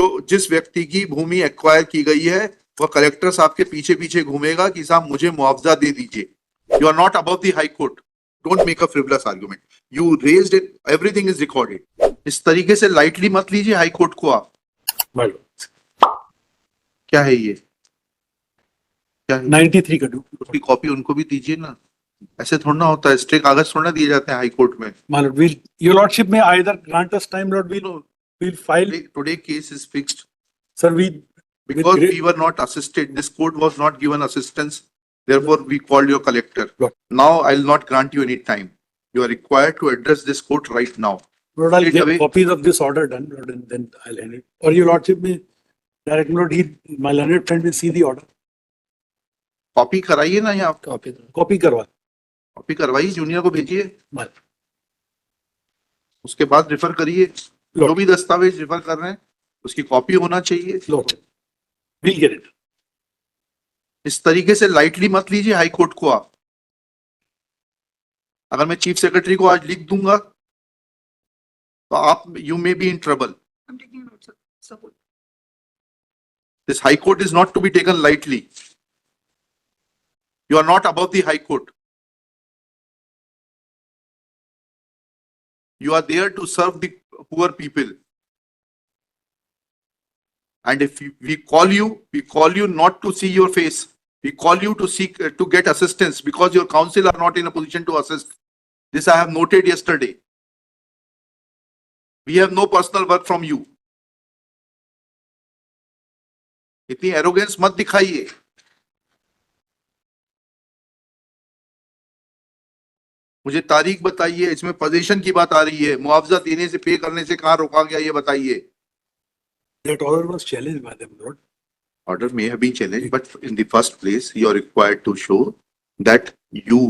जो जिस व्यक्ति की भूमि एक्वायर की गई है वह कलेक्टर साहब के पीछे पीछे घूमेगा कि साहब मुझे मुआवजा दे दीजिए। You are not above the high court, don't make a frivolous argument, you raised it, everything is recorded. इस तरीके से लाइटली मत लीजिए हाई कोर्ट को आप। क्या है ये, क्या है? 93 का डू उसकी कॉपी उनको भी दीजिए ना, ऐसे थोड़ा ना होता है, स्ट्रे कागज थोड़ा ना दिए जाते हैं हाई कोर्ट में। Malord, will your lordship may either grant us time, Lord, we'll file. Today case is fixed Sir, we because we were not assisted. This court was not given assistance. Therefore, we called your collector. Lord. Now, I'll not grant you any time. You are required to address this court right now. Lord, I'll Straight get away. copies of this order done, Lord, and then I'll hand it. Or your lordship may direct, Lord, my learned friend will see the order. Copy कराइए ना, यहाँ Copy करवा. Copy करवाइए, junior को भेजिए, Mal. उसके बाद refer करिए। जो भी दस्तावेज रेफर कर रहे हैं उसकी कॉपी होना चाहिए। Lord, we'll get it. इस तरीके से लाइटली मत लीजिए हाई कोर्ट को आप। अगर मैं चीफ सेक्रेटरी को आज लिख दूंगा तो आप, you may be in trouble. This high court is not to be taken lightly. You are not above the high court. You are there to serve the poor people. And if we call you not to see your face. We call you to seek, to get assistance because your counsel are not in a position to assist. This I have noted yesterday. We have no personal work from you. इतनी arrogance मत दिखाइए। मुझे तारीख बताइए, इसमें position की बात आ रही है, मुआवजा देने से, पे करने से कहां रोका गया ये बताइए। That order was challenged by them, Lord. Order may have been challenged, but in the first place, you are required to show that you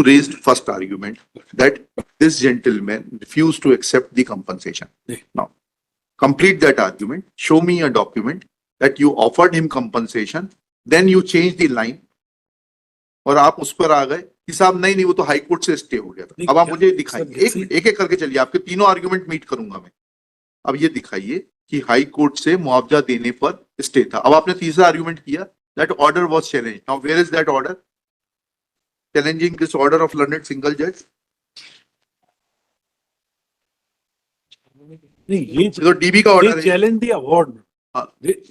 raised first argument that this gentleman refused to accept the compensation. Now, complete that argument. Show me a document that you offered him compensation, then you change the line, और आप उस पर आ गए कि साहब नहीं वो तो हाई कोर्ट से स्टे हो गया था। अब आप मुझे दिखाइए, एक एक करके चलिए, आपके तीनों आर्गुमेंट मीट करूंगा मैं। अब ये दिखाइए कि हाई कोर्ट से मुआवजा देने पर स्टे था। अब आपने तीसरा आर्गुमेंट किया that order was challenged. Now where is that order challenging this order of learned single जज? नहीं, ये तो डीबी का ऑर्डर है। Challenge the award. हाँ,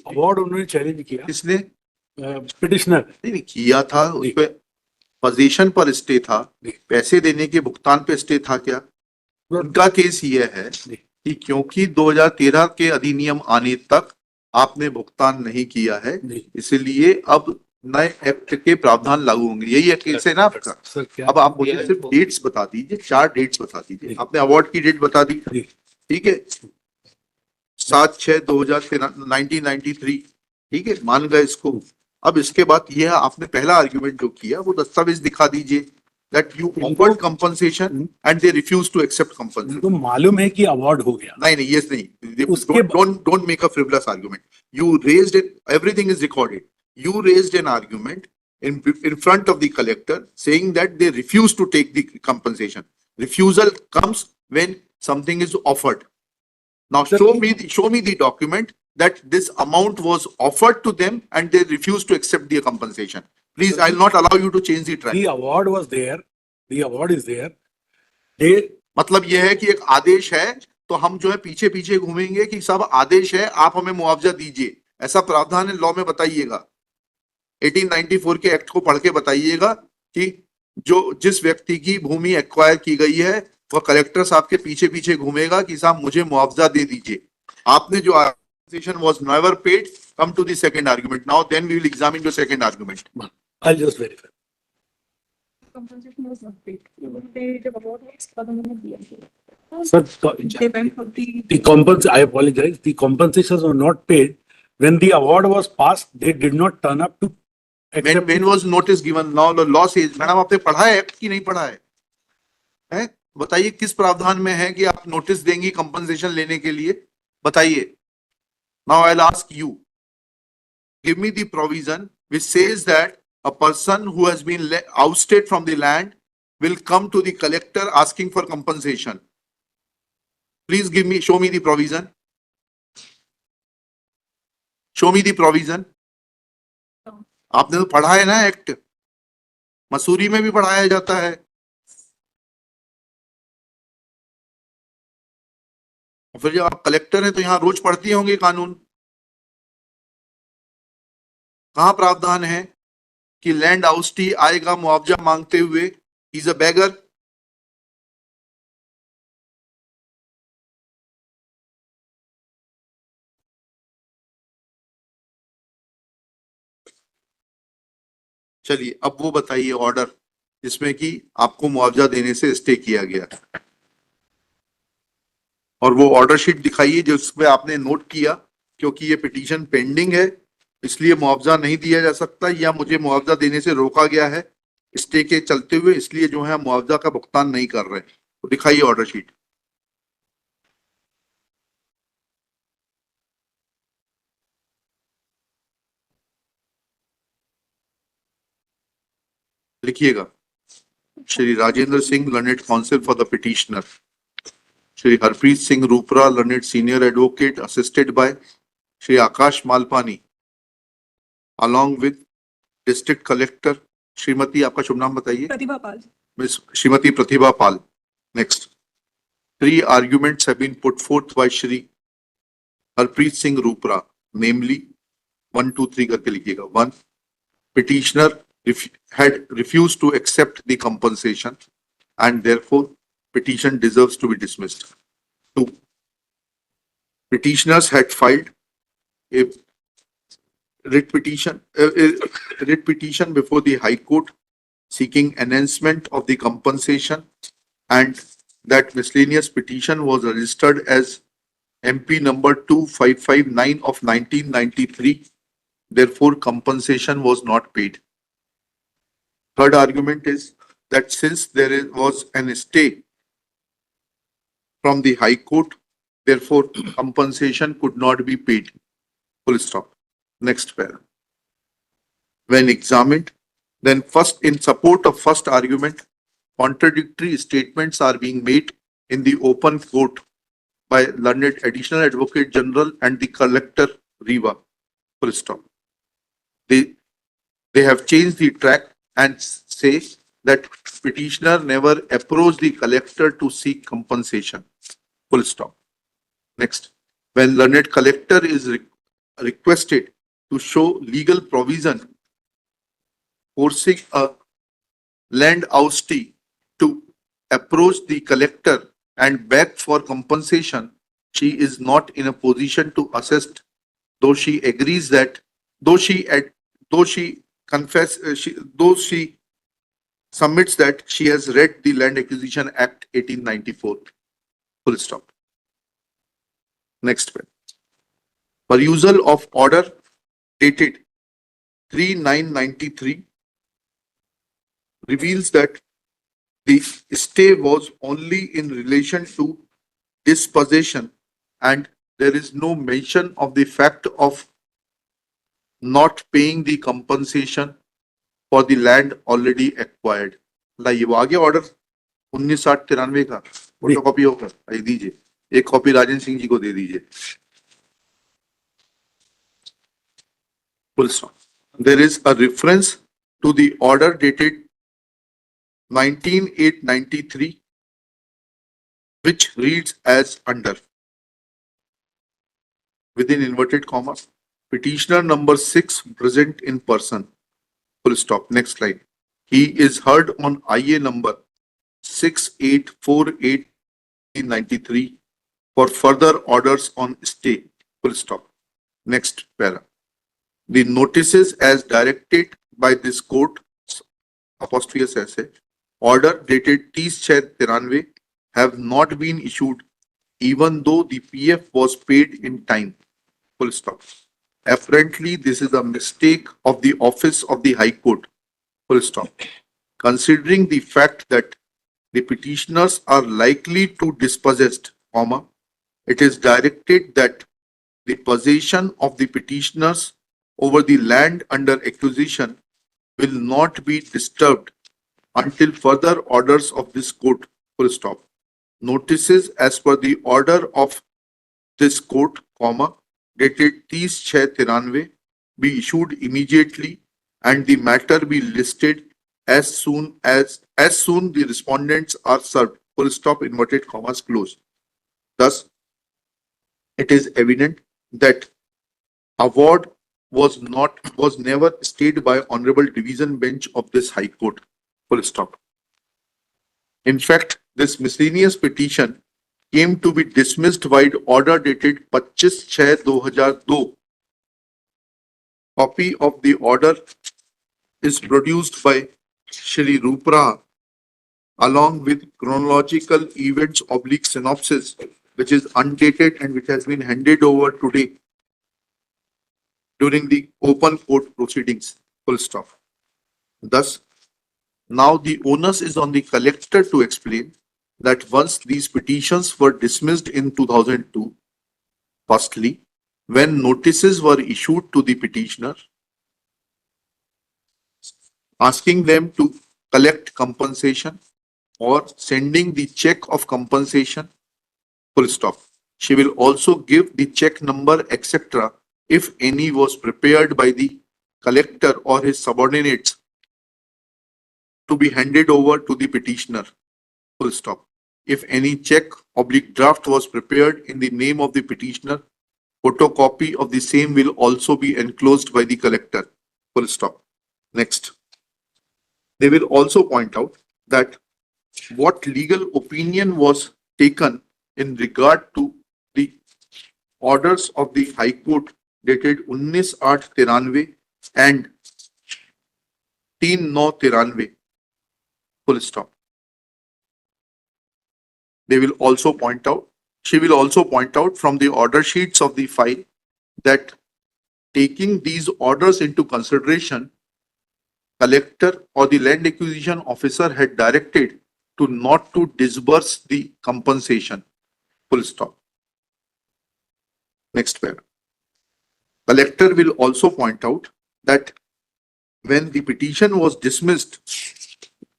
अवार्ड उन्होंने चैलेंज किया। किसने? पिटिशनर। नहीं किया था, उस पे पोजीशन पर स्टे था, पैसे देने के भुगतान पे स्टे था क्या? उनका केस ये है कि क्योंकि 2013 के अधिनियम आने तक आपने भुगतान नहीं किया है, इसलिए अब नए एक्ट के प्रावधान लागू होंगे। यही केस है ना आपका? अब आप मुझे सिर्फ डेट्स बता दीजिए, 4 डेट्स बता दीजिए। आपने अवार्ड की डेट बता दी, ठीक है, 7/6/2093, ठीक है, मान गए इसको। अब इसके बाद ये आपने पहला आर्गुमेंट जो किया वो दस्तावेज दिखा दीजिए that you offered compensation and they refused to accept compensation. तो मालूम है कि अवार्ड हो गया। नहीं yes नहीं, don't make a frivolous argument. You raised it, everything is recorded. You raised an argument in front of the collector saying that they refused to take the compensation. Refusal comes when something is offered. Now show me the document that this amount was offered to them and they refused to accept the compensation. Please, I'll not allow you to change the track. The award was there. The award is there. मतलब यह है कि एक आदेश है तो हम जो है पीछे पीछे घूमेंगे कि सब आदेश है, आप हमें मुआवजा दीजिए, ऐसा प्रावधान है लॉ में? बताइएगा, 1894 के एक्ट को पढ़ के बताइएगा कि जिस व्यक्ति की भूमि एक्वायर की गई है वह कलेक्टर साहब के पीछे पीछे घूमेगा कि साहब मुझे मुआवजा दे दीजिए। आपने जो compensation was never paid. Come to the second argument. Now then we will examine the second argument. I'll just verify. Compensation was not paid. They the award was Sir, I apologize. The compensations were not paid. When the award was passed, they did not turn up to accept. When was notice given? Now the law says, madam आपने पढ़ा है act की नहीं पढ़ा है? हैं? बताइए किस प्रावधान में है कि आप नोटिस देंगी कंपनसेशन लेने के लिए? बताइए। Now I'll ask you, give me the provision which says that a person who has been ousted from the land will come to the collector asking for compensation. Please show me the provision. Show me the provision. आपने तो पढ़ा है ना act, Mussoorie में भी पढ़ाया जाता है। और फिर जब आप कलेक्टर हैं तो यहाँ रोज पढ़ती होंगे कानून। कहाँ प्रावधान है कि लैंड आउस्टी आएगा मुआवजा मांगते हुए, इज अ बेगर। चलिए अब वो बताइए ऑर्डर जिसमें कि आपको मुआवजा देने से स्टे किया गया, और वो ऑर्डर शीट दिखाइए जिसमें आपने नोट किया क्योंकि ये पिटीशन पेंडिंग है इसलिए मुआवजा नहीं दिया जा सकता, या मुझे मुआवजा देने से रोका गया है स्टे के चलते हुए, इसलिए जो है मुआवजा का भुगतान नहीं कर रहे। तो दिखाइए ऑर्डर शीट। लिखिएगा। Shri Rajendra Singh, learned counsel for the petitioner. Shri Harpreet Singh Rupra, learned senior advocate, assisted by Shri Akash Malpani, along with district collector Shrimati, आपका शुभ नाम बताइए। Pratibha Pal. Miss Shrimati Pratibha Pal. Next, 3 arguments have been put forth by Shri Harpreet Singh Rupra, namely 1, 2, 3 करके लिखिएगा। 1, petitioner had refused to accept the compensation and therefore petition deserves to be dismissed. 2, petitioners had filed a writ petition before the High Court seeking enhancement of the compensation, and that miscellaneous petition was registered as MP number 2559 of 1993. Therefore, compensation was not paid. Third argument is that since was an stay from the High Court, therefore compensation could not be paid. Full stop. Next paragraph. When examined, then first, in support of first argument, contradictory statements are being made in the open court by learned additional advocate general and the collector Riva. Full stop. They have changed the track and say that petitioner never approached the collector to seek compensation. Full stop. Next, when learned collector is requested to show legal provision forcing a land oustee to approach the collector and beg for compensation, she is not in a position to assist, though she agrees that, though she submits that she has read the Land Acquisition Act 1894. Full stop. Next one. Perusal of order dated 3/9/93 reveals that the stay was only in relation to dispossession and there is no mention of the fact of not paying the compensation for the land already acquired. लाइए वो आगे order 19/60/93 का photocopy होगा, आइए दीजिए, एक copy Rajendra Singh ji को दे दीजिए। Full stop. There is a reference to the order dated 19/8/93 which reads as under, within inverted commas, petitioner number 6 present in person. Full stop. Next slide. He is heard on IA number 6848/93 for further orders on stay. Full stop. Next para. The notices as directed by this court, apostrophe essay, order dated 30/6/93 have not been issued even though the PF was paid in time. Full stop. Apparently, this is a mistake of the office of the High Court. Full stop. Considering the fact that the petitioners are likely to dispossessed, comma, it is directed that the possession of the petitioners over the land under acquisition will not be disturbed until further orders of this court. Full stop. Notices as per the order of this court, comma, dated 30/6/93 be issued immediately and the matter be listed as soon the respondents are served. Full stop, inverted commas, closed. Thus, it is evident that award was never stayed by Honorable Division Bench of this High Court. Full stop. In fact, this miscellaneous petition came to be dismissed by order dated 25/6/2002. Copy of the order is produced by Shri Rupra along with chronological events / synopsis, which is undated and which has been handed over today during the open court proceedings. Full stop. Thus, now the onus is on the collector to explain that once these petitions were dismissed in 2002, firstly, when notices were issued to the petitioner, asking them to collect compensation or sending the check of compensation, full stop. She will also give the check number, etc., if any was prepared by the collector or his subordinates to be handed over to the petitioner, full stop. If any check / draft was prepared in the name of the petitioner, photocopy of the same will also be enclosed by the collector, full stop. Next. They will also point out that what legal opinion was taken in regard to the orders of the High Court dated 19/8/93 and 3/9/93, full stop. They will also point out, she will also point out from the order sheets of the file that taking these orders into consideration, collector or the land acquisition officer had directed to not to disburse the compensation, full stop. Next paragraph. Collector will also point out that when the petition was dismissed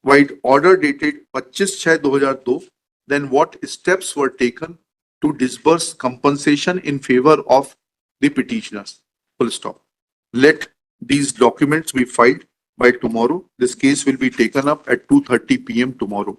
by order dated 25/6/2002, then what steps were taken to disburse compensation in favor of the petitioners, full stop. Let these documents be filed by tomorrow. This case will be taken up at 2:30 p.m. tomorrow.